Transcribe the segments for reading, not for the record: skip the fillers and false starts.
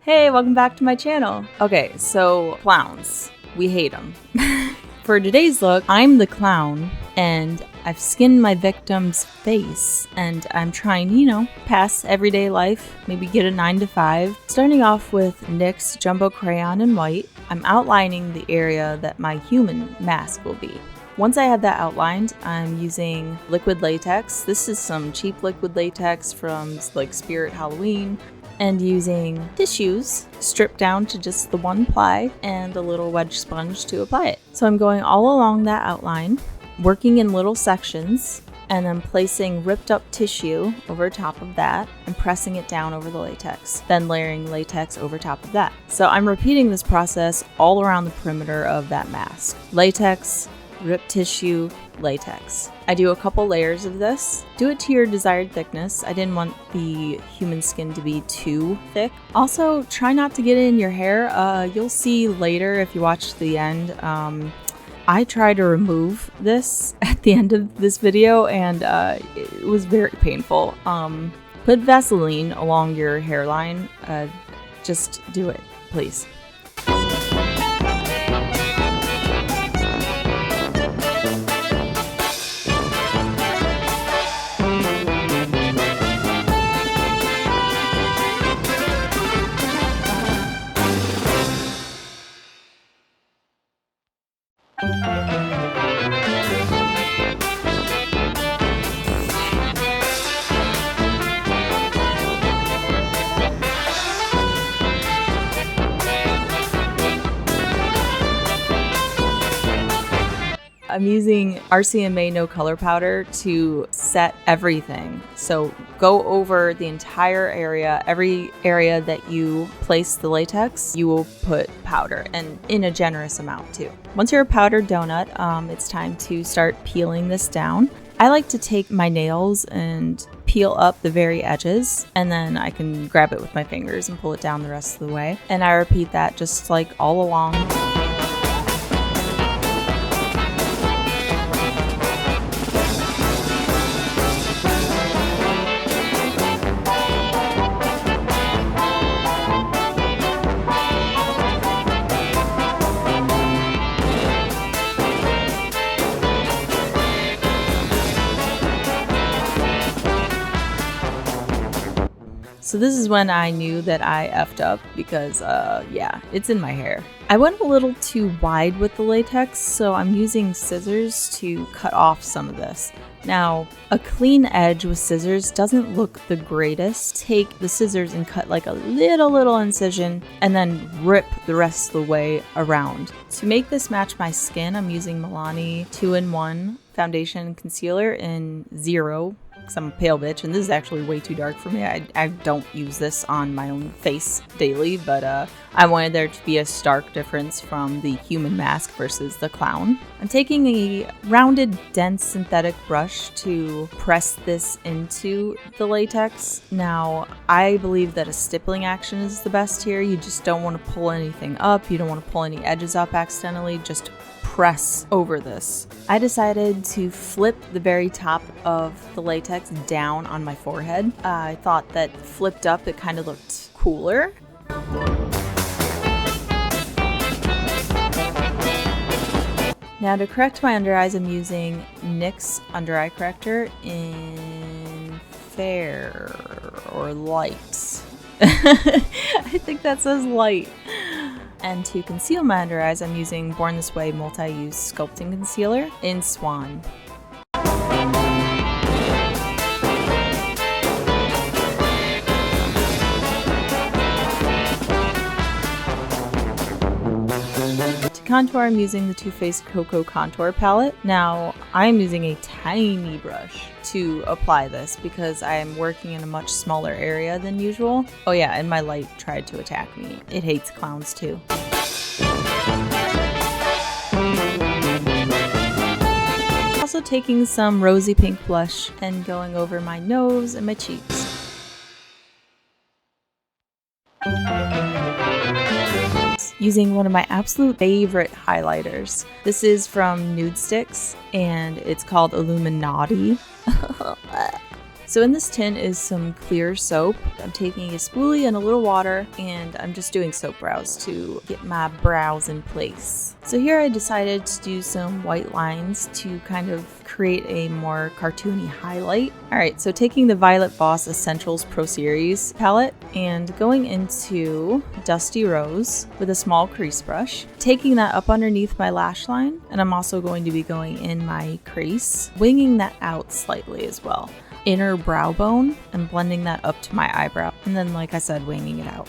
Hey, welcome back to my channel. Okay, so clowns. We hate them. For today's look, I'm the clown and I've skinned my victim's face and I'm trying, pass everyday life, maybe get a 9 to 5. Starting off with NYX Jumbo Crayon in white, I'm outlining the area that my human mask will be. Once I have that outlined, I'm using liquid latex. This is some cheap liquid latex from like Spirit Halloween. And using tissues stripped down to just the one ply and a little wedge sponge to apply it. So I'm going all along that outline, working in little sections, and then placing ripped up tissue over top of that and pressing it down over the latex, then layering latex over top of that. So I'm repeating this process all around the perimeter of that mask. Latex, ripped tissue, latex. I do a couple layers of this. Do it to your desired thickness. I didn't want the human skin to be too thick. Also, try not to get it in your hair. You'll see later if you watch to the end. I try to remove this at the end of this video and it was very painful. Put Vaseline along your hairline. Just do it, please. I'm using RCMA no color powder to set everything. So go over the entire area, every area that you place the latex, you will put powder, and in a generous amount too. Once you're a powdered donut, it's time to start peeling this down. I like to take my nails and peel up the very edges, and then I can grab it with my fingers and pull it down the rest of the way. And I repeat that just like all along. So this is when I knew that I effed up because, yeah, it's in my hair. I went a little too wide with the latex, so I'm using scissors to cut off some of this. Now, a clean edge with scissors doesn't look the greatest. Take the scissors and cut like a little incision and then rip the rest of the way around. To make this match my skin, I'm using Milani 2-in-1 foundation and concealer in 0. Because I'm a pale bitch, and this is actually way too dark for me. I don't use this on my own face daily, but I wanted there to be a stark difference from the human mask versus the clown. I'm taking a rounded, dense synthetic brush to press this into the latex. Now, I believe that a stippling action is the best here. You just don't want to pull anything up. You don't want to pull any edges up accidentally. Just press over this. I decided to flip the very top of the latex down on my forehead. I thought that flipped up it kind of looked cooler. Now to correct my under eyes, I'm using NYX Under Eye Corrector in Fair or Light. I think that says light. And to conceal my under eyes, I'm using Born This Way Multi-Use Sculpting Concealer in Swan. To contour, I'm using the Too Faced Cocoa Contour Palette. Now, I am using a tiny brush to apply this because I am working in a much smaller area than usual. Oh yeah, and my light tried to attack me. It hates clowns too. Also taking some rosy pink blush and going over my nose and my cheeks. Using one of my absolute favorite highlighters. This is from Nudestix and it's called Illuminaughty. So in this tin is some clear soap. I'm taking a spoolie and a little water, and I'm just doing soap brows to get my brows in place. So here I decided to do some white lines to kind of create a more cartoony highlight. Alright, so taking the Violet Voss Essentials Pro Series palette and going into Dusty Rose with a small crease brush, taking that up underneath my lash line, and I'm also going to be going in my crease, winging that out slightly as well. Inner brow bone and blending that up to my eyebrow, and then, like I said, winging it out.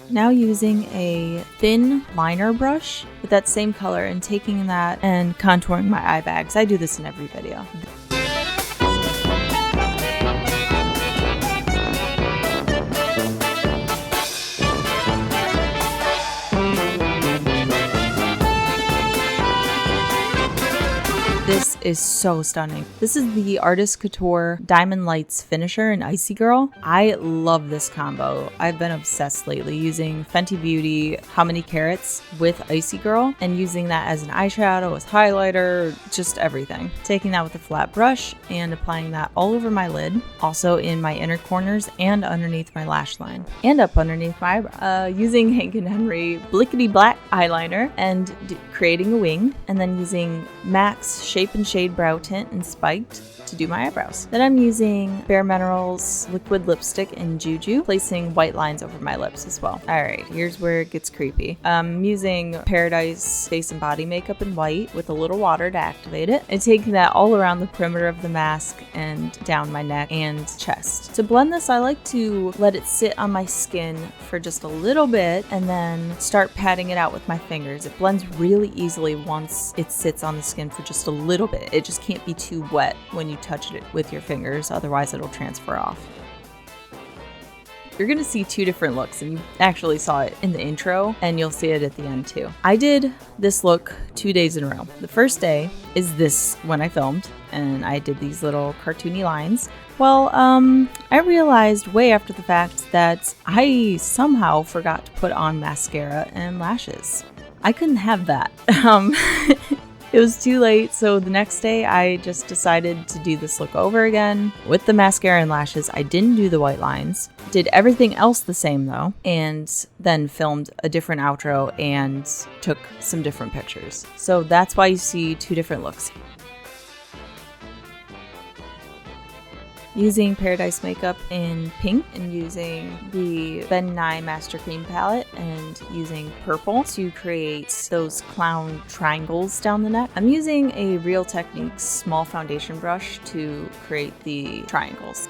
Now using a thin liner brush with that same color and taking that and contouring my eye bags. I do this in every video. This is so stunning. This is the Artist Couture Diamond Lights Finisher-Icy Girl. I love this combo. I've been obsessed lately using Fenty Beauty How Many Carats with Icy Girl and using that as an eyeshadow, as highlighter, just everything. Taking that with a flat brush and applying that all over my lid, also in my inner corners and underneath my lash line and up underneath my eyebrow. Using Hank & Henry Blickity Black eyeliner and creating a wing, and then using MAC's Shape and Shade Brow Tint and Spiked to do my eyebrows. Then I'm using Baremineral's liquid lipstick in JUJU, placing white lines over my lips as well. Alright, here's where it gets creepy. I'm using Paradise Face and Body Makeup in white with a little water to activate it, and taking that all around the perimeter of the mask and down my neck and chest. To blend this, I like to let it sit on my skin for just a little bit and then start patting it out with my fingers. It blends really easily once it sits on the skin for just a little bit. It just can't be too wet when you touch it with your fingers, otherwise it'll transfer off. You're gonna see two different looks, and you actually saw it in the intro and you'll see it at the end too. I did this look 2 days in a row. The first day is this when I filmed and I did these little cartoony lines. Well, I realized way after the fact that I somehow forgot to put on mascara and lashes. I couldn't have that. It was too late, so the next day I just decided to do this look over again with the mascara and lashes. I didn't do the white lines, did everything else the same though, and then filmed a different outro and took some different pictures. So that's why you see two different looks. Using Paradise Makeup in pink and using the Ben Nye Master Cream palette and using purple to create those clown triangles down the neck. I'm using a Real Techniques small foundation brush to create the triangles.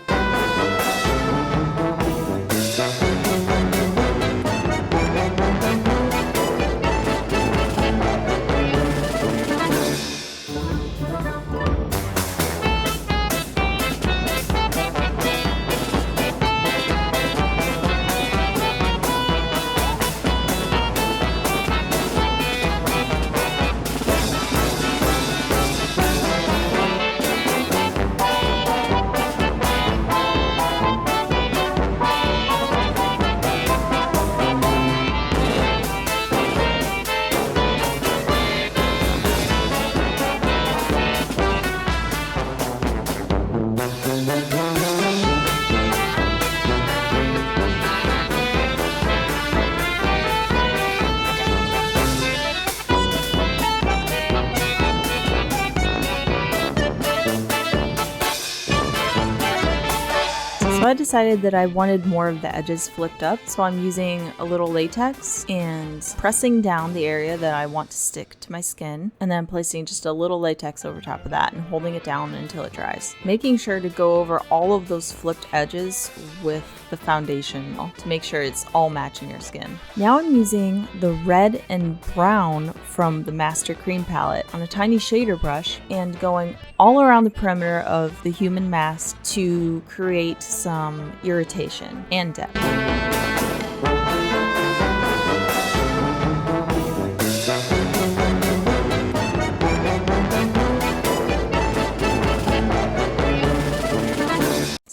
So I decided that I wanted more of the edges flipped up, so I'm using a little latex and pressing down the area that I want to stick to my skin, and then placing just a little latex over top of that and holding it down until it dries. Making sure to go over all of those flipped edges with the foundation to make sure it's all matching your skin. Now I'm using the red and brown from the Master Cream palette on a tiny shader brush and going all around the perimeter of the human mask to create some irritation and depth.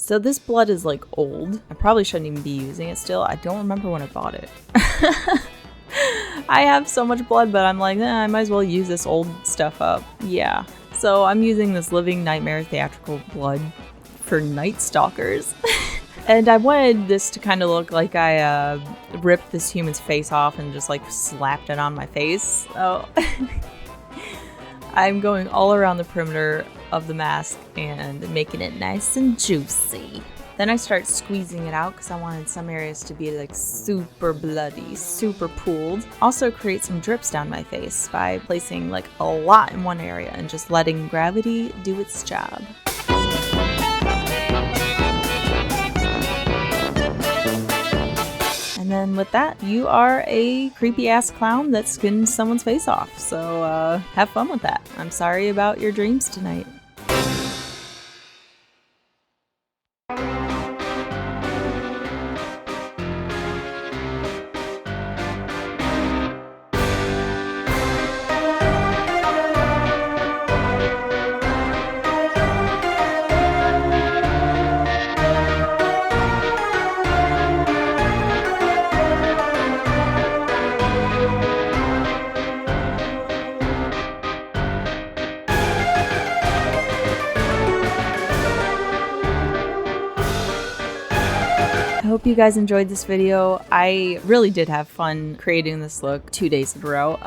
So this blood is like old. I probably shouldn't even be using it still. I don't remember when I bought it. I have so much blood, but I'm like, I might as well use this old stuff up. Yeah. So I'm using this Living Nightmare Theatrical Blood for Night Stalkers. And I wanted this to kind of look like I ripped this human's face off and just like slapped it on my face. So I'm going all around the perimeter of the mask and making it nice and juicy. Then I start squeezing it out because I wanted some areas to be like super bloody, super pooled. Also create some drips down my face by placing like a lot in one area and just letting gravity do its job. And then with that, you are a creepy ass clown that skinned someone's face off. So have fun with that. I'm sorry about your dreams tonight. I hope you guys enjoyed this video. I really did have fun creating this look 2 days in a row.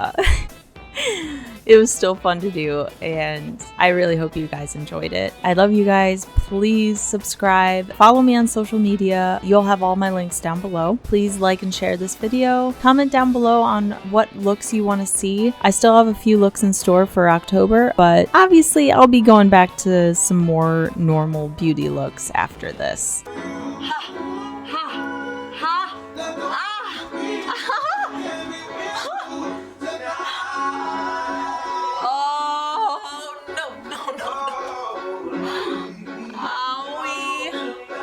It was still fun to do, and I really hope you guys enjoyed it. I love you guys. Please subscribe. Follow me on social media. You'll have all my links down below. Please like and share this video. Comment down below on what looks you want to see. I still have a few looks in store for October, but obviously I'll be going back to some more normal beauty looks after this.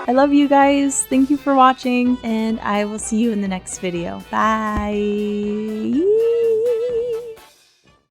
I love you guys. Thank you for watching, and I will see you in the next video. Bye.